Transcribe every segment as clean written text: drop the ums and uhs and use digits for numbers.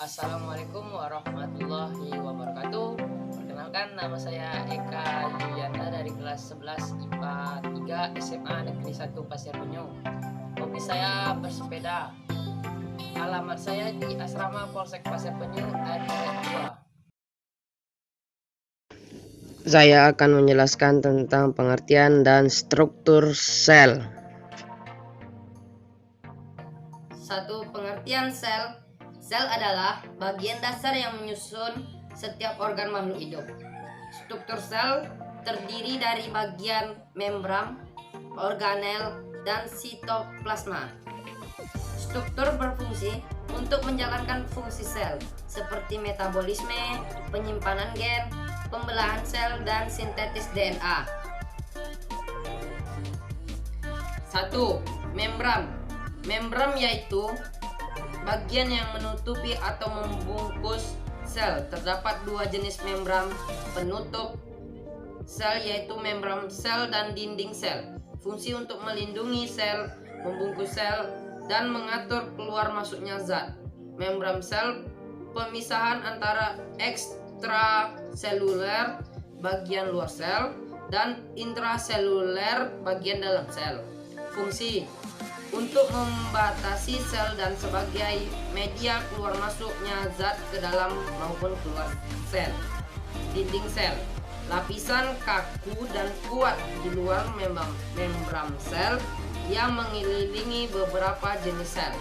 Assalamualaikum warahmatullahi wabarakatuh. Perkenalkan, nama saya Eka Yuliana dari kelas 11 IPA 3 SMA Negeri 1 Pasir Penyu. Hobi saya bersepeda. Alamat saya di Asrama Polsek Pasir Penyu RT 2. Saya akan menjelaskan tentang pengertian dan struktur sel. 1. Pengertian sel. Sel adalah bagian dasar yang menyusun setiap organ makhluk hidup. Struktur sel terdiri dari bagian membran, organel, dan sitoplasma. Struktur berfungsi untuk menjalankan fungsi sel seperti metabolisme, penyimpanan gen, pembelahan sel, dan sintetis DNA. 1. Membran. Membran yaitu bagian yang menutupi atau membungkus sel. Terdapat dua jenis membran penutup sel, yaitu membran sel dan dinding sel. Fungsi untuk melindungi sel, membungkus sel, dan mengatur keluar masuknya zat. Membran sel pemisahan antara ekstraseluler bagian luar sel dan intraseluler bagian dalam sel. Fungsi untuk membatasi sel dan sebagai media keluar masuknya zat ke dalam maupun keluar sel. Dinding sel, lapisan kaku dan kuat di luar membran sel yang mengelilingi beberapa jenis sel.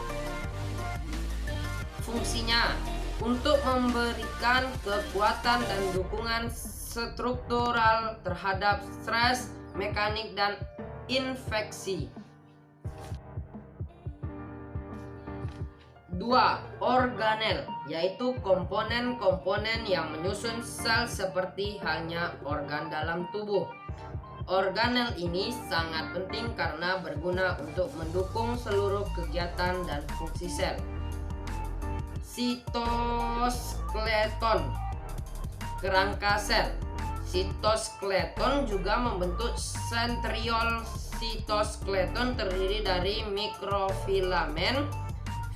Fungsinya untuk memberikan kekuatan dan dukungan struktural terhadap stres mekanik dan infeksi. 2. Organel, yaitu komponen-komponen yang menyusun sel seperti halnya organ dalam tubuh. Organel ini sangat penting karena berguna untuk mendukung seluruh kegiatan dan fungsi sel. Sitoskeleton, kerangka sel. Sitoskeleton juga membentuk sentriol. Sitoskeleton terdiri dari mikrofilamen,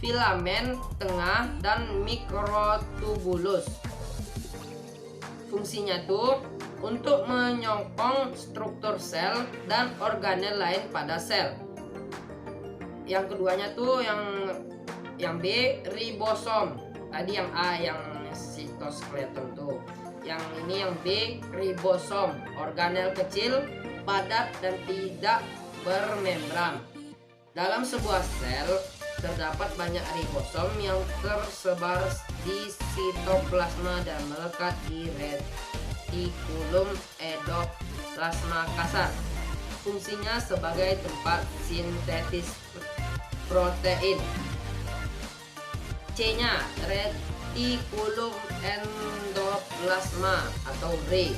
filamen tengah, dan mikrotubulus. Fungsinya tuh untuk menyokong struktur sel dan organel lain pada sel. Yang keduanya tuh yang B, ribosom. Tadi yang A yang sitoskeleton tuh. Yang ini yang B, ribosom, organel kecil, padat dan tidak bermembran. Dalam sebuah sel terdapat banyak ribosom yang tersebar di sitoplasma dan melekat di retikulum endoplasma kasar. Fungsinya sebagai tempat sintetis protein. C-nya, retikulum endoplasma atau R.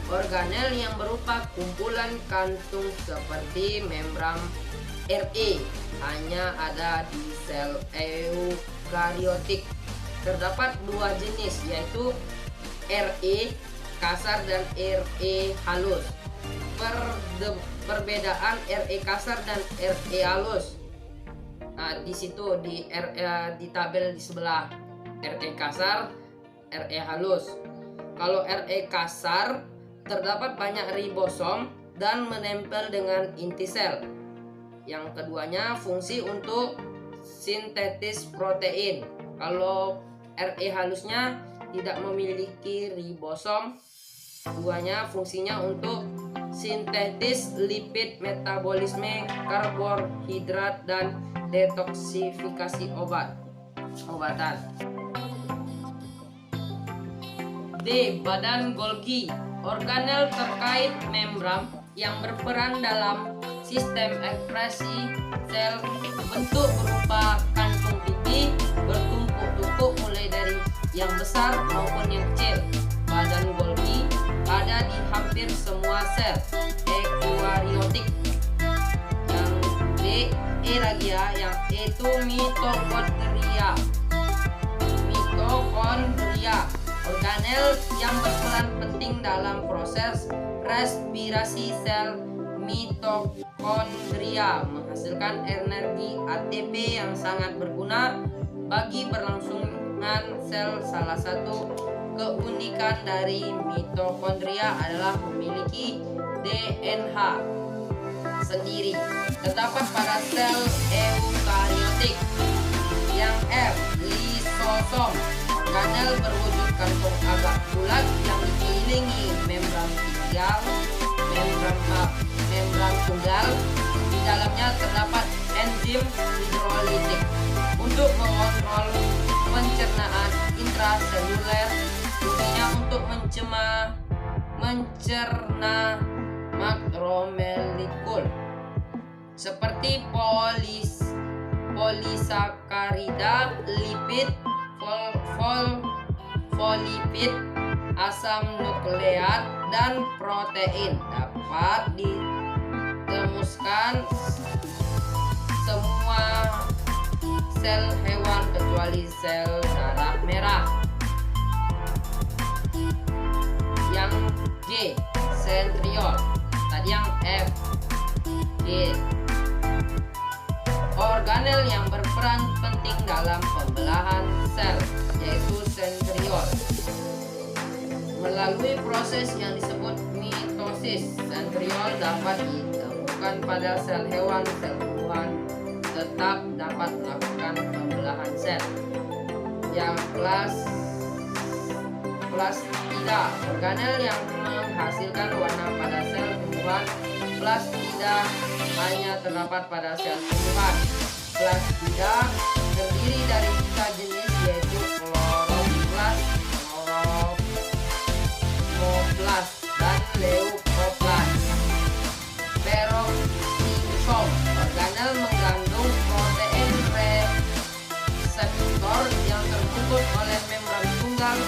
Organel yang berupa kumpulan kantung seperti membran RE hanya ada di sel eukariotik. Terdapat dua jenis, yaitu RE kasar dan RE halus. Perbedaan RE kasar dan RE halus. Nah, di situ di tabel di sebelah RE kasar, RE halus. Kalau RE kasar terdapat banyak ribosom dan menempel dengan inti sel. Yang keduanya fungsi untuk sintetis protein. Kalau RE halusnya tidak memiliki ribosom. Keduanya fungsinya untuk sintetis lipid, metabolisme karbohidrat, dan detoksifikasi obatan. D. Badan Golgi, organel terkait membran yang berperan dalam sistem ekspresi sel. Bentuk berupa kantung pipi, bertumpuk-tumpuk mulai dari yang besar maupun yang kecil. Badan Golgi ada di hampir semua sel eukariotik. Yang B, lagi ya, yang E itu mitokondria. Mitokondria, organel yang berperan penting dalam proses respirasi sel. Mitokondria menghasilkan energi ATP yang sangat berguna bagi berlangsungnya kandungan sel. Salah satu keunikan dari mitokondria adalah memiliki DNA sendiri. Terdapat pada sel eukariotik. Yang F, lisosom, organel berwujud kantong agak bulat yang dikelilingi membran tunggal. Di dalamnya terdapat enzim hidrolitik untuk mengontrol pencernaan intraseluler. Fungsinya untuk mencerna makromolekul seperti polisakarida, lipid, fosfolipid, asam nukleat, dan protein. Dapat ditemuskan semua sel hewan kecuali sel darah merah. Yang G, sentriol. Tadi yang F, G. Organel yang berperan penting dalam pembelahan sel, yaitu sentriol. Melalui proses yang disebut mitosis, sentriol dapat ditemukan pada sel hewan. Sel tumbuhan tetap dapat melakukan pembelahan sel. Yang plastida, organel yang menghasilkan warna pada sel tumbuhan. Plastida hanya terdapat pada sel tumbuhan. Plastida terdiri dari 3 jenis, yaitu kloroplast, chloroplast, dan leukoplast. Peroxisom, organel mengandung protein reseptor yang terbungkus oleh membran tunggal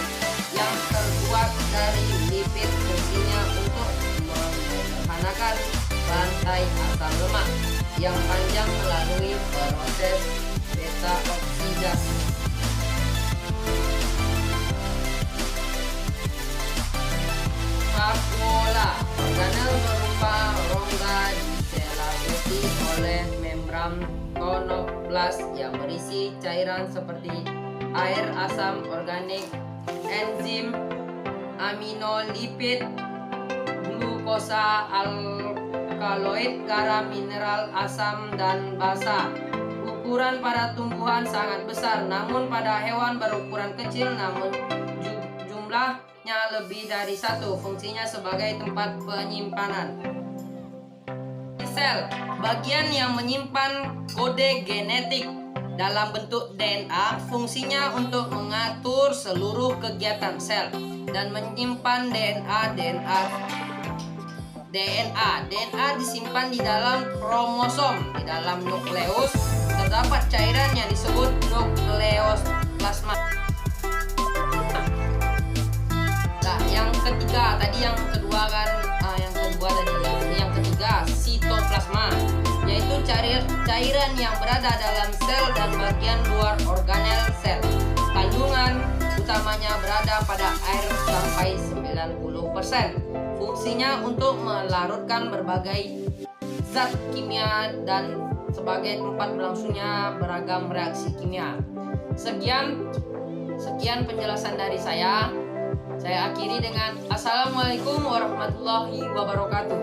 yang terbuat dari lipid. Fungsinya untuk menyederhanakan rantai asam lemak yang panjang melalui proses beta oksidasi. Vakuola, organel berupa rongga diselapisi oleh membran tonoplas yang berisi cairan seperti air, asam organik, enzim, aminolipid, glukosa, alkaloid, garam, mineral, asam, dan basa. Ukuran pada tumbuhan sangat besar, namun pada hewan berukuran kecil, namun jumlahnya lebih dari 1. Fungsinya sebagai tempat penyimpanan. Sel, bagian yang menyimpan kode genetik dalam bentuk DNA. Fungsinya untuk mengatur seluruh kegiatan sel dan menyimpan DNA disimpan di dalam kromosom. Di dalam nukleus terdapat cairan yang disebut nukleoplasma. Nah, yang ketiga tadi, yang kedua kan, yang ketiga sitoplasma, yaitu cairan yang berada dalam sel dan bagian luar organel sel. Kandungan utamanya berada pada air sampai 90%. Fungsinya untuk melarutkan berbagai zat kimia dan sebagai tempat berlangsungnya beragam reaksi kimia. Sekian penjelasan dari saya. Saya akhiri dengan Assalamualaikum warahmatullahi wabarakatuh.